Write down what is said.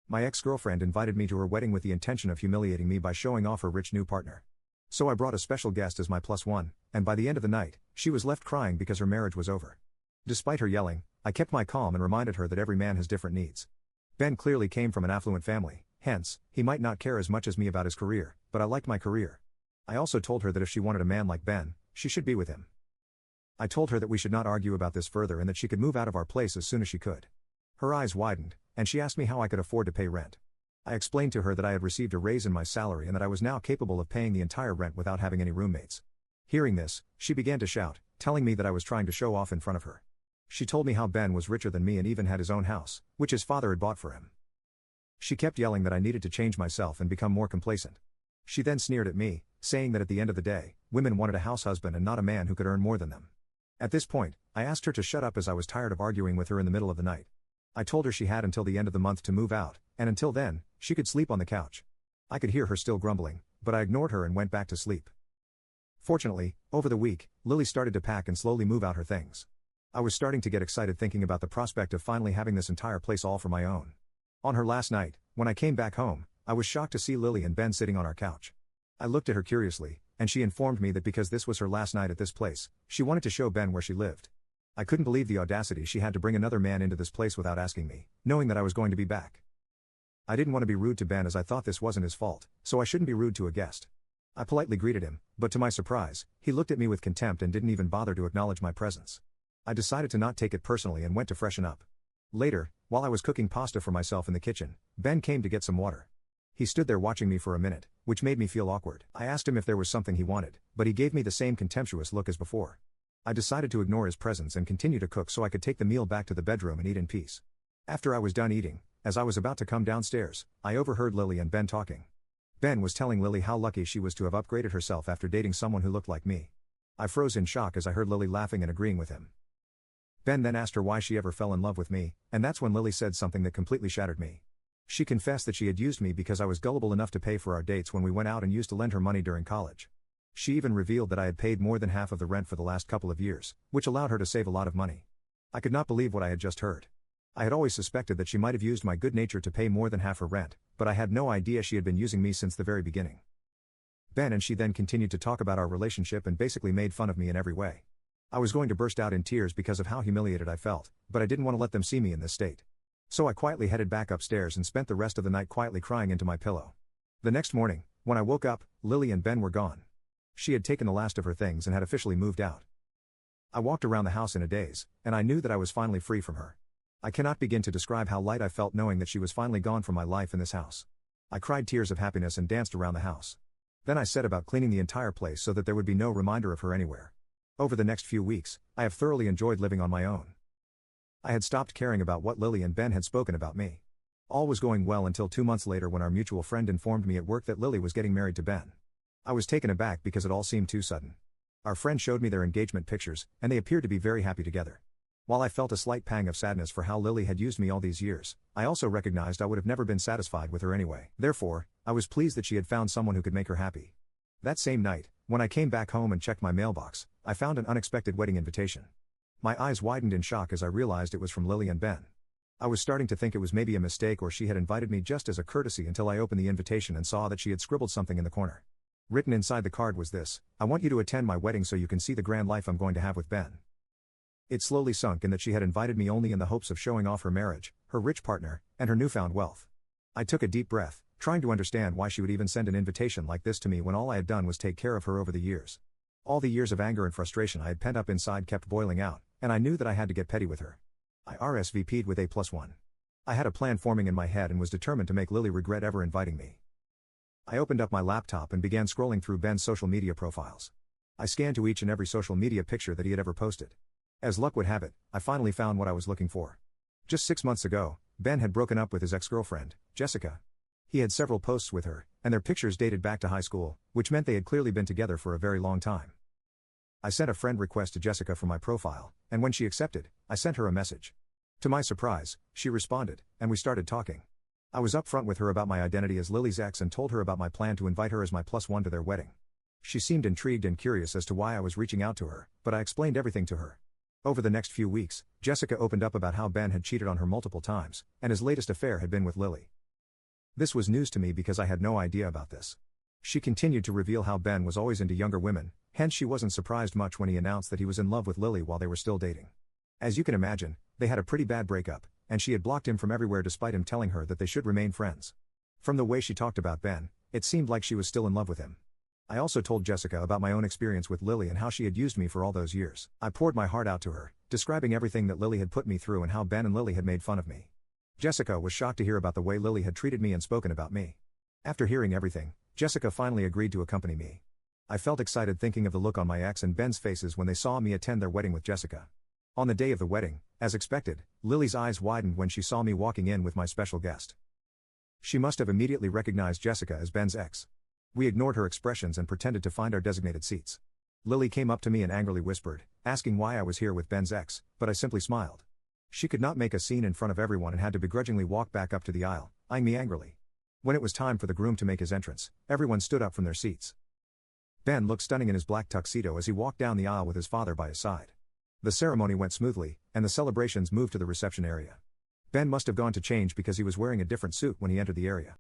My ex-girlfriend invited me to her wedding with the intention of humiliating me by showing off her rich new partner. So I brought a special guest as my plus one, and by the end of the night, she was left crying because her marriage was over. Despite her yelling, I kept my calm and reminded her that every man has different needs. Ben clearly came from an affluent family, hence, he might not care as much as me about his career, but I liked my career. I also told her that if she wanted a man like Ben, she should be with him. I told her that we should not argue about this further and that she could move out of our place as soon as she could. Her eyes widened, and she asked me how I could afford to pay rent. I explained to her that I had received a raise in my salary and that I was now capable of paying the entire rent without having any roommates. Hearing this, she began to shout, telling me that I was trying to show off in front of her. She told me how Ben was richer than me and even had his own house, which his father had bought for him. She kept yelling that I needed to change myself and become more complacent. She then sneered at me, saying that at the end of the day, women wanted a house husband and not a man who could earn more than them. At this point, I asked her to shut up as I was tired of arguing with her in the middle of the night. I told her she had until the end of the month to move out, and until then, she could sleep on the couch. I could hear her still grumbling, but I ignored her and went back to sleep. Fortunately, over the week, Lily started to pack and slowly move out her things. I was starting to get excited thinking about the prospect of finally having this entire place all for my own. On her last night, when I came back home, I was shocked to see Lily and Ben sitting on our couch. I looked at her curiously, and she informed me that because this was her last night at this place, she wanted to show Ben where she lived. I couldn't believe the audacity she had to bring another man into this place without asking me, knowing that I was going to be back. I didn't want to be rude to Ben as I thought this wasn't his fault, so I shouldn't be rude to a guest. I politely greeted him, but to my surprise, he looked at me with contempt and didn't even bother to acknowledge my presence. I decided to not take it personally and went to freshen up. Later, while I was cooking pasta for myself in the kitchen, Ben came to get some water. He stood there watching me for a minute, which made me feel awkward. I asked him if there was something he wanted, but he gave me the same contemptuous look as before. I decided to ignore his presence and continue to cook so I could take the meal back to the bedroom and eat in peace. After I was done eating, as I was about to come downstairs, I overheard Lily and Ben talking. Ben was telling Lily how lucky she was to have upgraded herself after dating someone who looked like me. I froze in shock as I heard Lily laughing and agreeing with him. Ben then asked her why she ever fell in love with me, and that's when Lily said something that completely shattered me. She confessed that she had used me because I was gullible enough to pay for our dates when we went out and used to lend her money during college. She even revealed that I had paid more than half of the rent for the last couple of years, which allowed her to save a lot of money. I could not believe what I had just heard. I had always suspected that she might have used my good nature to pay more than half her rent, but I had no idea she had been using me since the very beginning. Ben and she then continued to talk about our relationship and basically made fun of me in every way. I was going to burst out in tears because of how humiliated I felt, but I didn't want to let them see me in this state. So I quietly headed back upstairs and spent the rest of the night quietly crying into my pillow. The next morning, when I woke up, Lily and Ben were gone. She had taken the last of her things and had officially moved out. I walked around the house in a daze, and I knew that I was finally free from her. I cannot begin to describe how light I felt knowing that she was finally gone from my life in this house. I cried tears of happiness and danced around the house. Then I set about cleaning the entire place so that there would be no reminder of her anywhere. Over the next few weeks, I have thoroughly enjoyed living on my own. I had stopped caring about what Lily and Ben had spoken about me. All was going well until 2 months later when our mutual friend informed me at work that Lily was getting married to Ben. I was taken aback because it all seemed too sudden. Our friend showed me their engagement pictures, and they appeared to be very happy together. While I felt a slight pang of sadness for how Lily had used me all these years, I also recognized I would have never been satisfied with her anyway. Therefore, I was pleased that she had found someone who could make her happy. That same night, when I came back home and checked my mailbox, I found an unexpected wedding invitation. My eyes widened in shock as I realized it was from Lily and Ben. I was starting to think it was maybe a mistake or she had invited me just as a courtesy until I opened the invitation and saw that she had scribbled something in the corner. Written inside the card was this: "I want you to attend my wedding so you can see the grand life I'm going to have with Ben." It slowly sunk in that she had invited me only in the hopes of showing off her marriage, her rich partner, and her newfound wealth. I took a deep breath, trying to understand why she would even send an invitation like this to me when all I had done was take care of her over the years. All the years of anger and frustration I had pent up inside kept boiling out, and I knew that I had to get petty with her. I RSVP'd with A+1. I had a plan forming in my head and was determined to make Lily regret ever inviting me. I opened up my laptop and began scrolling through Ben's social media profiles. I scanned to each and every social media picture that he had ever posted. As luck would have it, I finally found what I was looking for. Just 6 months ago, Ben had broken up with his ex-girlfriend, Jessica. He had several posts with her, and their pictures dated back to high school, which meant they had clearly been together for a very long time. I sent a friend request to Jessica for my profile, and when she accepted, I sent her a message. To my surprise, she responded, and we started talking. I was upfront with her about my identity as Lily's ex and told her about my plan to invite her as my +1 to their wedding. She seemed intrigued and curious as to why I was reaching out to her, but I explained everything to her. Over the next few weeks, Jessica opened up about how Ben had cheated on her multiple times, and his latest affair had been with Lily. This was news to me because I had no idea about this. She continued to reveal how Ben was always into younger women, hence she wasn't surprised much when he announced that he was in love with Lily while they were still dating. As you can imagine, they had a pretty bad breakup, and she had blocked him from everywhere despite him telling her that they should remain friends. From the way she talked about Ben, it seemed like she was still in love with him. I also told Jessica about my own experience with Lily and how she had used me for all those years. I poured my heart out to her, describing everything that Lily had put me through and how Ben and Lily had made fun of me. Jessica was shocked to hear about the way Lily had treated me and spoken about me. After hearing everything, Jessica finally agreed to accompany me. I felt excited thinking of the look on my ex and Ben's faces when they saw me attend their wedding with Jessica. On the day of the wedding, as expected, Lily's eyes widened when she saw me walking in with my special guest. She must have immediately recognized Jessica as Ben's ex. We ignored her expressions and pretended to find our designated seats. Lily came up to me and angrily whispered, asking why I was here with Ben's ex, but I simply smiled. She could not make a scene in front of everyone and had to begrudgingly walk back up to the aisle, eyeing me angrily. When it was time for the groom to make his entrance, everyone stood up from their seats. Ben looked stunning in his black tuxedo as he walked down the aisle with his father by his side. The ceremony went smoothly, and the celebrations moved to the reception area. Ben must have gone to change because he was wearing a different suit when he entered the area.